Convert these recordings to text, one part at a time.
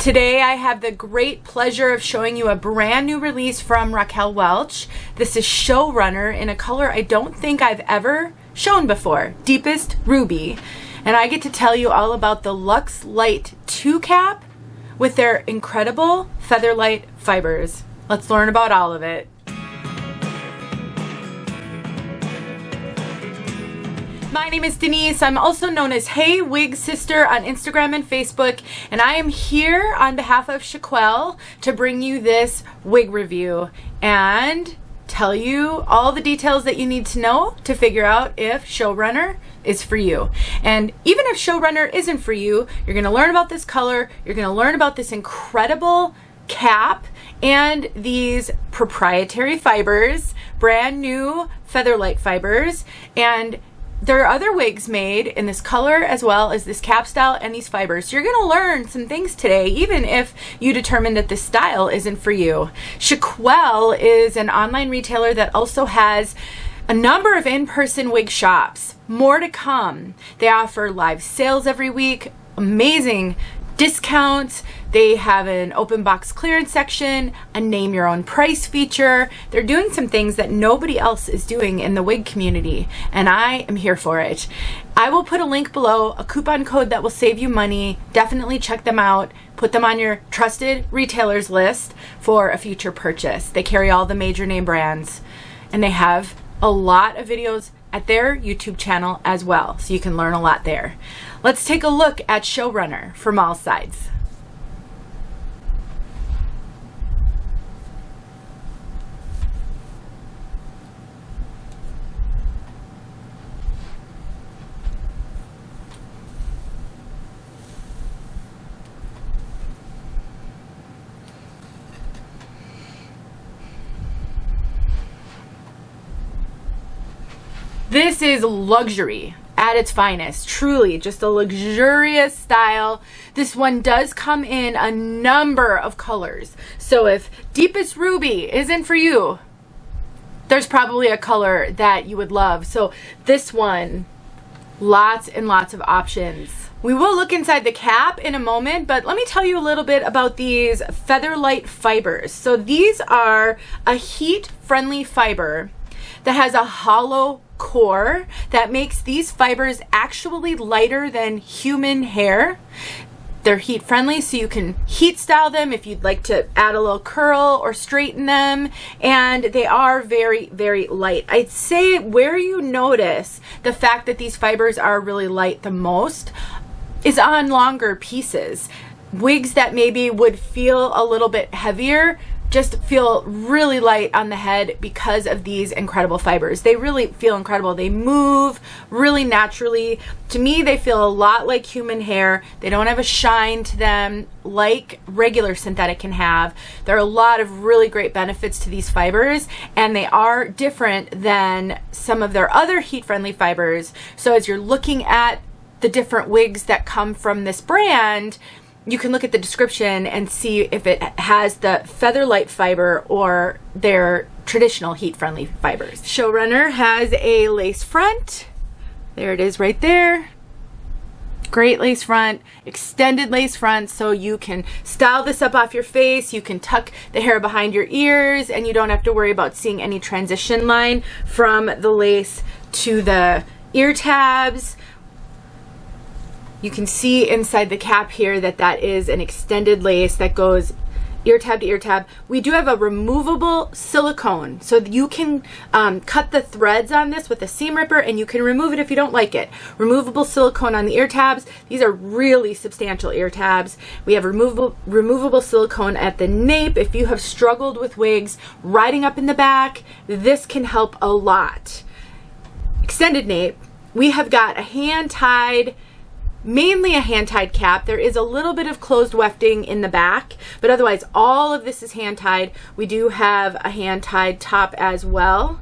Today I have the great pleasure of showing you a brand new release from Raquel Welch. This is Showrunner in a color I don't think I've ever shown before, Deepest Ruby. And I get to tell you all about the Luxe Light 2 cap with their incredible Featherlite Fibers. Let's learn about all of it. My name is Denise. I'm also known as heywigsister on Instagram and Facebook, and I am here on behalf of Raquel to bring you this wig review and tell you all the details that you need to know to figure out if Showrunner is for you. And even if Showrunner isn't for you, you're going to learn about this color, you're going to learn about this incredible cap and these proprietary fibers, brand new Featherlite Fibers, and there are other wigs made in this color as well as this cap style and these fibers. So you're going to learn some things today, even if you determine that this style isn't for you. Raquel is an online retailer that also has a number of in-person wig shops. More to come. They offer live sales every week, amazing discounts. They have an open box clearance section, a name your own price feature. They're doing some things that nobody else is doing in the wig community, and I am here for it. I will put a link below, a coupon code that will save you money. Definitely check them out. Put them on your trusted retailers list for a future purchase. They carry all the major name brands, and they have a lot of videos at their YouTube channel as well, so you can learn a lot there. Let's take a look at Showrunner from all sides. This is luxury at its finest. Truly, just a luxurious style. This one does come in a number of colors. So if Deepest Ruby isn't for you, there's probably a color that you would love. So this one, lots and lots of options. We will look inside the cap in a moment, but let me tell you a little bit about these Featherlite Fibers. So these are a heat-friendly fiber that has a hollow core that makes these fibers actually lighter than human hair. They're heat friendly, so you can heat style them if you'd like to add a little curl or straighten them, and they are very, very light. I'd say where you notice the fact that these fibers are really light the most is on longer pieces. Wigs that maybe would feel a little bit heavier just feel really light on the head because of these incredible fibers. They really feel incredible. They move really naturally. To me, they feel a lot like human hair. They don't have a shine to them like regular synthetic can have. There are a lot of really great benefits to these fibers, and they are different than some of their other heat-friendly fibers. So as you're looking at the different wigs that come from this brand, you can look at the description and see if it has the Featherlite fiber or their traditional heat-friendly fibers. Showrunner has a lace front. There it is right there. Great lace front, extended lace front, so you can style this up off your face. You can tuck the hair behind your ears, and you don't have to worry about seeing any transition line from the lace to the ear tabs. You can see inside the cap here that that is an extended lace that goes ear tab to ear tab. We do have a removable silicone, so you can cut the threads on this with a seam ripper, and you can remove it if you don't like it. Removable silicone on the ear tabs. These are really substantial ear tabs. We have removable silicone at the nape. If you have struggled with wigs riding up in the back, this can help a lot. Extended nape. We have got a hand-tied, mainly a hand-tied cap. There is a little bit of closed wefting in the back, but otherwise all of this is hand-tied. We do have a hand-tied top as well,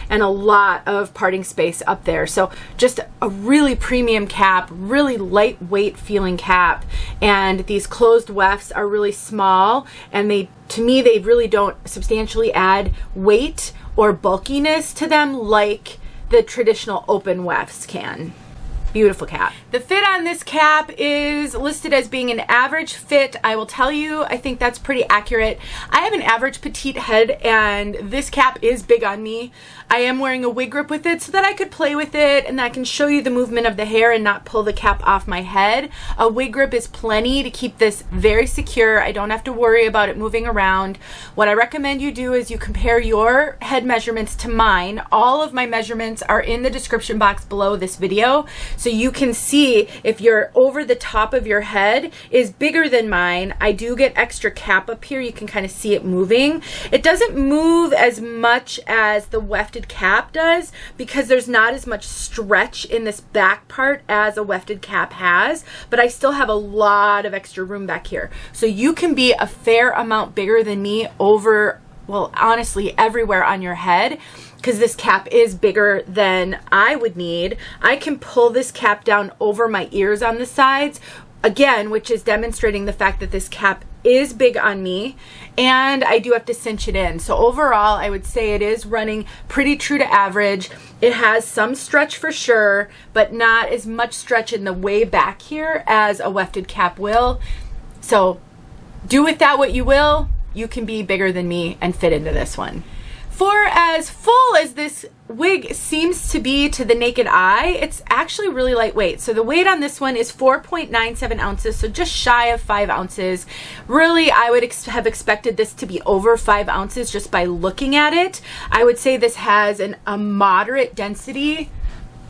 and a lot of parting space up there. So just a really premium cap, really lightweight feeling cap, and these closed wefts are really small, and to me they really don't substantially add weight or bulkiness to them like the traditional open wefts can. Beautiful cap. The fit on this cap is listed as being an average fit. I will tell you, I think that's pretty accurate. I have an average petite head and this cap is big on me. I am wearing a wig grip with it so that I could play with it and I can show you the movement of the hair and not pull the cap off my head. A wig grip is plenty to keep this very secure. I don't have to worry about it moving around. What I recommend you do is you compare your head measurements to mine. All of my measurements are in the description box below this video. So you can see if your over the top of your head is bigger than mine. I do get extra cap up here. You can kind of see it moving. It doesn't move as much as the wefted cap does because there's not as much stretch in this back part as a wefted cap has, but I still have a lot of extra room back here. So you can be a fair amount bigger than me over, well, honestly, everywhere on your head. Because this cap is bigger than I would need. I can pull this cap down over my ears on the sides, again, which is demonstrating the fact that this cap is big on me, and I do have to cinch it in. So overall, I would say it is running pretty true to average. It has some stretch for sure, but not as much stretch in the way back here as a wefted cap will. So do with that what you will. You can be bigger than me and fit into this one. For as full as this wig seems to be to the naked eye, it's actually really lightweight. So the weight on this one is 4.97 ounces, so just shy of 5 ounces. Really, I would have expected this to be over 5 ounces just by looking at it. I would say this has a moderate density.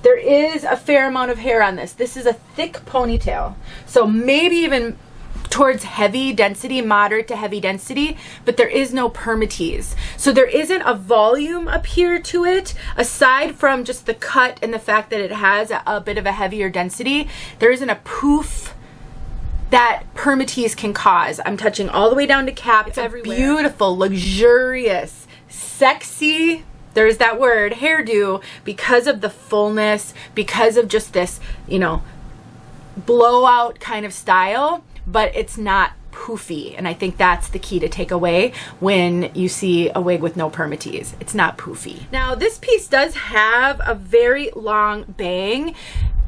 There is a fair amount of hair on this. This is a thick ponytail, so maybe even towards heavy density, moderate to heavy density, but there is no permatease. So there isn't a volume up here to it, aside from just the cut and the fact that it has a bit of a heavier density. There isn't a poof that permatease can cause. I'm touching all the way down to cap. It's everywhere. Beautiful, luxurious, sexy, there's that word, hairdo, because of the fullness, because of just this, you know, blowout kind of style. But it's not poofy, and I think that's the key to take away when you see a wig with no permatease. It's not poofy. Now this piece does have a very long bang.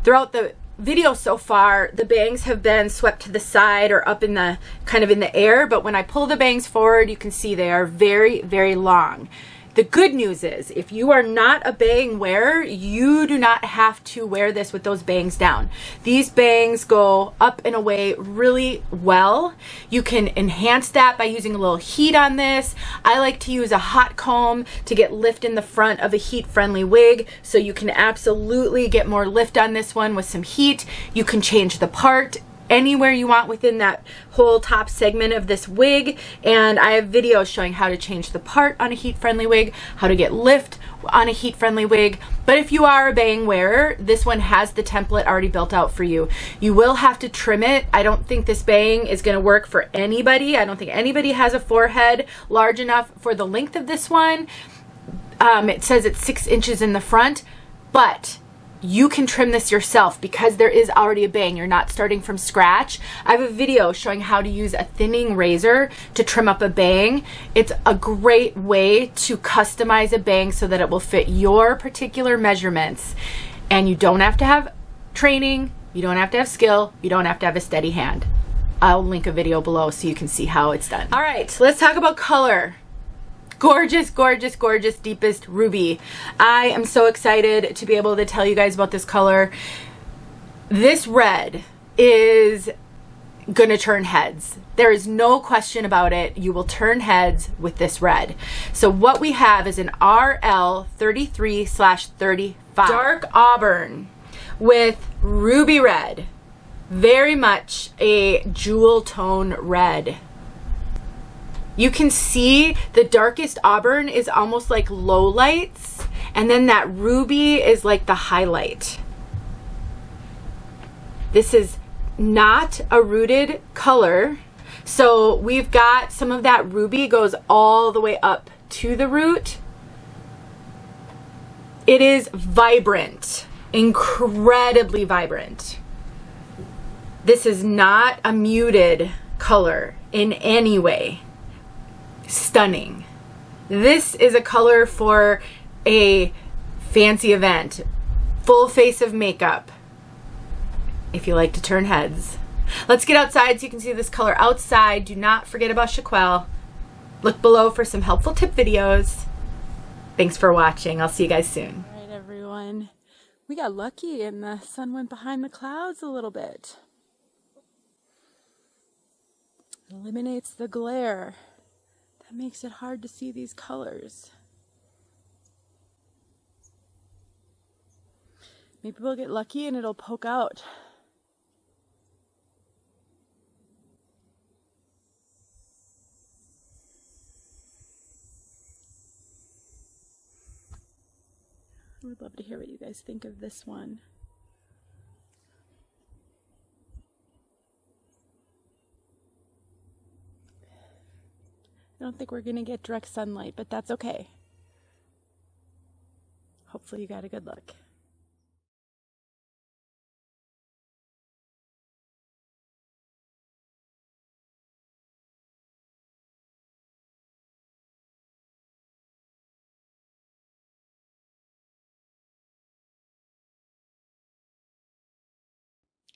Throughout the video so far, the bangs have been swept to the side or up in the kind of in the air, but when I pull the bangs forward, you can see they are very, very long. The good news is, if you are not a bang wearer, you do not have to wear this with those bangs down. These bangs go up and away really well. You can enhance that by using a little heat on this. I like to use a hot comb to get lift in the front of a heat-friendly wig, so you can absolutely get more lift on this one with some heat. You can change the part anywhere you want within that whole top segment of this wig, and I have videos showing how to change the part on a heat-friendly wig, how to get lift on a heat-friendly wig. But if you are a bang wearer, this one has the template already built out for you. You will have to trim it. I don't think this bang is going to work for anybody. I don't think anybody has a forehead large enough for the length of this one. It says it's 6 inches in the front, but you can trim this yourself because there is already a bang. You're not starting from scratch. I have a video showing how to use a thinning razor to trim up a bang. It's a great way to customize a bang so that it will fit your particular measurements. And you don't have to have training, you don't have to have skill, you don't have to have a steady hand. I'll link a video below so you can see how it's done. All right, let's talk about color. Gorgeous, gorgeous, gorgeous, deepest ruby. I am so excited to be able to tell you guys about this color. This red is gonna turn heads. There is no question about it. You will turn heads with this red. So what we have is an RL33/35 dark auburn with ruby red. Very much a jewel tone red. You can see the darkest auburn is almost like low lights, and then that ruby is like the highlight. This is not a rooted color, so we've got some of that ruby goes all the way up to the root. It is vibrant, incredibly vibrant. This is not a muted color in any way. Stunning. This is a color for a fancy event, full face of makeup, if you like to turn heads. Let's get outside so you can see this color outside. Do not forget about Raquel. Look below for some helpful tip videos. Thanks for watching. I'll see you guys soon. All right, everyone. We got lucky and the sun went behind the clouds a little bit. It eliminates the glare. That makes it hard to see these colors. Maybe we'll get lucky and it'll poke out. I would love to hear what you guys think of this one. I don't think we're going to get direct sunlight, but that's okay. Hopefully you got a good look.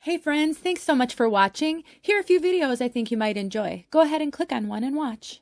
Hey friends, thanks so much for watching. Here are a few videos I think you might enjoy. Go ahead and click on one and watch.